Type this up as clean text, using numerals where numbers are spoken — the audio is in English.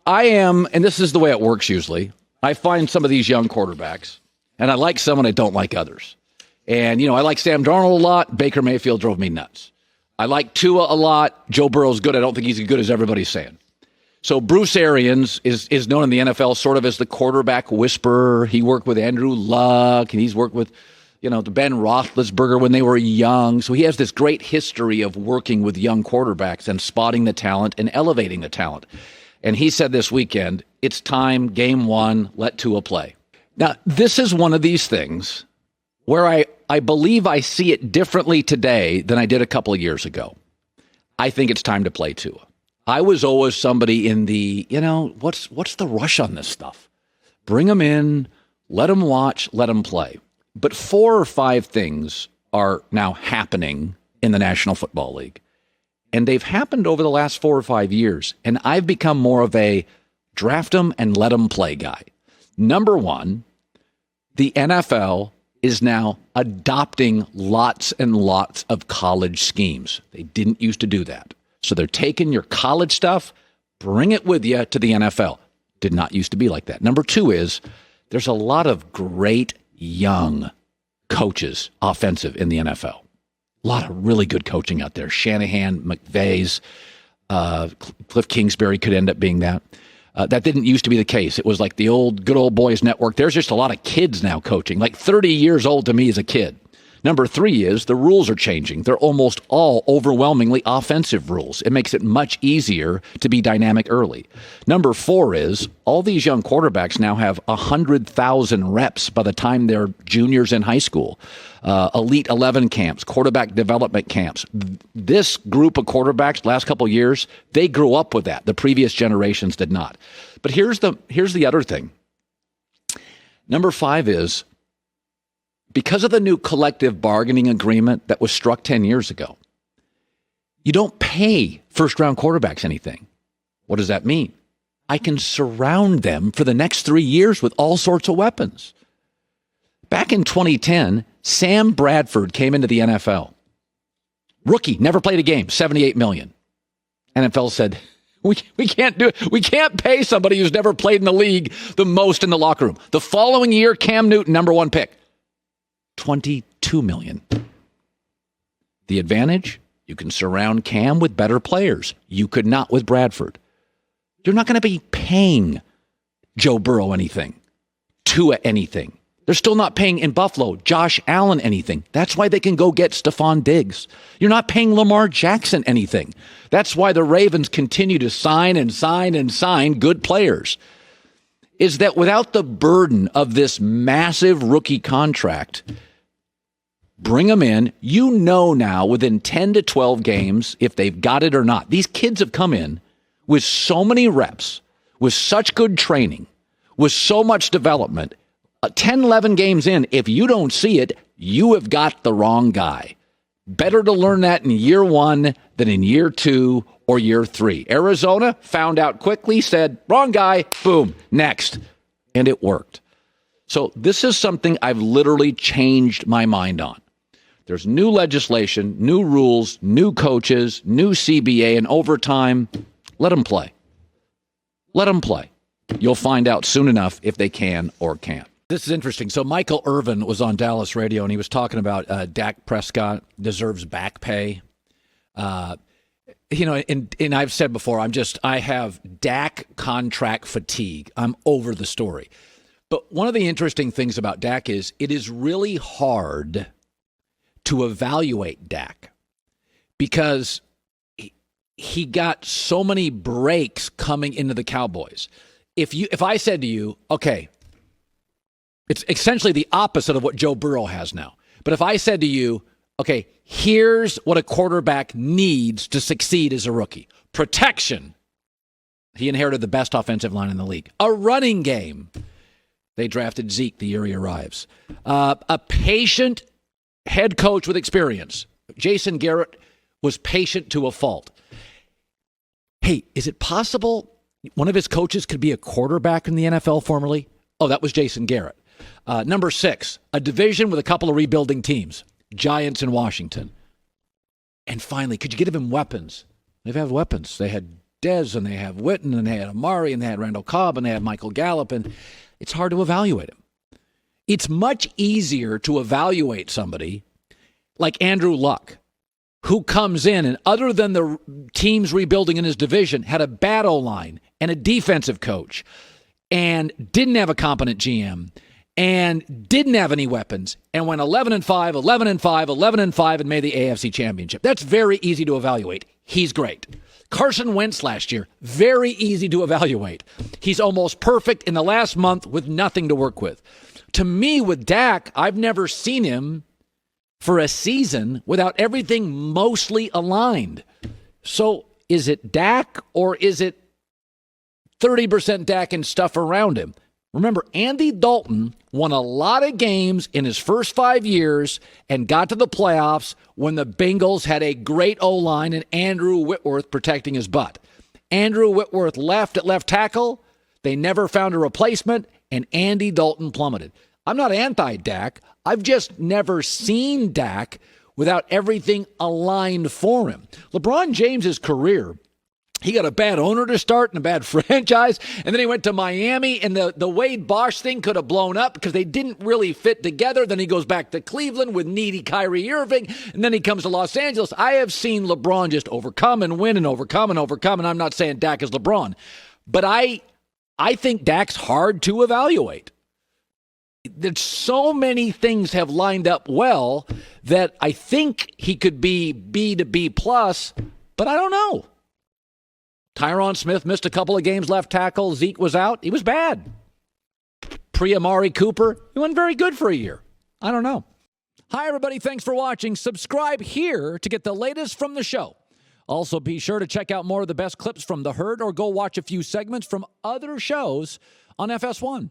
I am, and this is the way it works usually. I find some of these young quarterbacks, and I like some and I don't like others. And, I like Sam Darnold a lot. Baker Mayfield drove me nuts. I like Tua a lot. Joe Burrow's good. I don't think he's as good as everybody's saying. So Bruce Arians is known in the NFL sort of as the quarterback whisperer. He worked with Andrew Luck, and he's worked with, the Ben Roethlisberger when they were young. So he has this great history of working with young quarterbacks and spotting the talent and elevating the talent. And he said this weekend, it's time, game one, let Tua play. Now, this is one of these things where I believe I see it differently today than I did a couple of years ago. I think it's time to play Tua. I was always somebody in the, what's the rush on this stuff? Bring him in, let him watch, let him play. But 4 or 5 things are now happening in the National Football League. And they've happened over the last 4 or 5 years. And I've become more of a draft them and let them play guy. Number one, the NFL is now adopting lots and lots of college schemes. They didn't used to do that. So they're taking your college stuff, bring it with you to the NFL. Did not used to be like that. Number 2 is there's a lot of great young coaches, offensive, in the NFL. A lot of really good coaching out there. Shanahan, McVay's, Cliff Kingsbury could end up being that. That didn't used to be the case. It was like the good old boys network. There's just a lot of kids now coaching. Like 30 years old to me as a kid. Number 3 is the rules are changing. They're almost all overwhelmingly offensive rules. It makes it much easier to be dynamic early. Number 4 is all these young quarterbacks now have 100,000 reps by the time they're juniors in high school. Elite 11 camps, quarterback development camps. This group of quarterbacks, last couple of years, they grew up with that. The previous generations did not. But here's the other thing. Number 5 is, because of the new collective bargaining agreement that was struck 10 years ago, you don't pay first-round quarterbacks anything. What does that mean? I can surround them for the next 3 years with all sorts of weapons. Back in 2010, Sam Bradford came into the NFL. Rookie, never played a game, $78 million. NFL said, we can't do it. We can't pay somebody who's never played in the league the most in the locker room. The following year, Cam Newton, number 1 pick. $22 million. The advantage? You can surround Cam with better players. You could not with Bradford. You're not going to be paying Joe Burrow anything, Tua anything. They're still not paying in Buffalo Josh Allen anything. That's why they can go get Stephon Diggs. You're not paying Lamar Jackson anything. That's why the Ravens continue to sign and sign and sign good players. Is that without the burden of this massive rookie contract, bring them in. Now within 10 to 12 games if they've got it or not. These kids have come in with so many reps, with such good training, with so much development. 10, 11 games in, if you don't see it, you have got the wrong guy. Better to learn that in year 1 than in year 2 or year 3. Arizona found out quickly, said, wrong guy, boom, next. And it worked. So this is something I've literally changed my mind on. There's new legislation, new rules, new coaches, new CBA, and over time, let them play. Let them play. You'll find out soon enough if they can or can't. This is interesting. So Michael Irvin was on Dallas radio, and he was talking about Dak Prescott deserves back pay. And I've said before, I have Dak contract fatigue. I'm over the story. But one of the interesting things about Dak is it is really hard to evaluate Dak because he got so many breaks coming into the Cowboys. If I said to you, okay, it's essentially the opposite of what Joe Burrow has now. But if I said to you, okay, here's what a quarterback needs to succeed as a rookie. Protection. He inherited the best offensive line in the league. A running game. They drafted Zeke the year he arrives. A patient head coach with experience. Jason Garrett was patient to a fault. Hey, is it possible one of his coaches could be a quarterback in the NFL formerly? Oh, that was Jason Garrett. Number 6, a division with a couple of rebuilding teams. Giants in Washington. And finally, could you give him weapons? They've had weapons. They had Dez, and they have Witten, and they had Amari, and they had Randall Cobb, and they had Michael Gallup, and it's hard to evaluate him. It's much easier to evaluate somebody like Andrew Luck, who comes in and other than the teams rebuilding in his division, had a bad O-line and a defensive coach and didn't have a competent GM and didn't have any weapons and went 11-5, 11-5, 11-5 and made the AFC Championship. That's very easy to evaluate. He's great. Carson Wentz last year, very easy to evaluate. He's almost perfect in the last month with nothing to work with. To me, with Dak, I've never seen him for a season without everything mostly aligned. So is it Dak or is it 30% Dak and stuff around him? Remember, Andy Dalton won a lot of games in his first 5 years and got to the playoffs when the Bengals had a great O-line and Andrew Whitworth protecting his butt. Andrew Whitworth left at left tackle. They never found a replacement, and Andy Dalton plummeted. I'm not anti-Dak. I've just never seen Dak without everything aligned for him. LeBron James's career, he got a bad owner to start and a bad franchise, and then he went to Miami, and the Wade Bosch thing could have blown up because they didn't really fit together. Then he goes back to Cleveland with needy Kyrie Irving, and then he comes to Los Angeles. I have seen LeBron just overcome and win and overcome and overcome, and I'm not saying Dak is LeBron, but I think Dak's hard to evaluate. There's so many things have lined up well that I think he could be B to B plus, but I don't know. Tyron Smith missed a couple of games left tackle. Zeke was out. He was bad. Amari Cooper, he wasn't very good for a year. I don't know. Hi, everybody. Thanks for watching. Subscribe here to get the latest from the show. Also, be sure to check out more of the best clips from The Herd or go watch a few segments from other shows on FS1.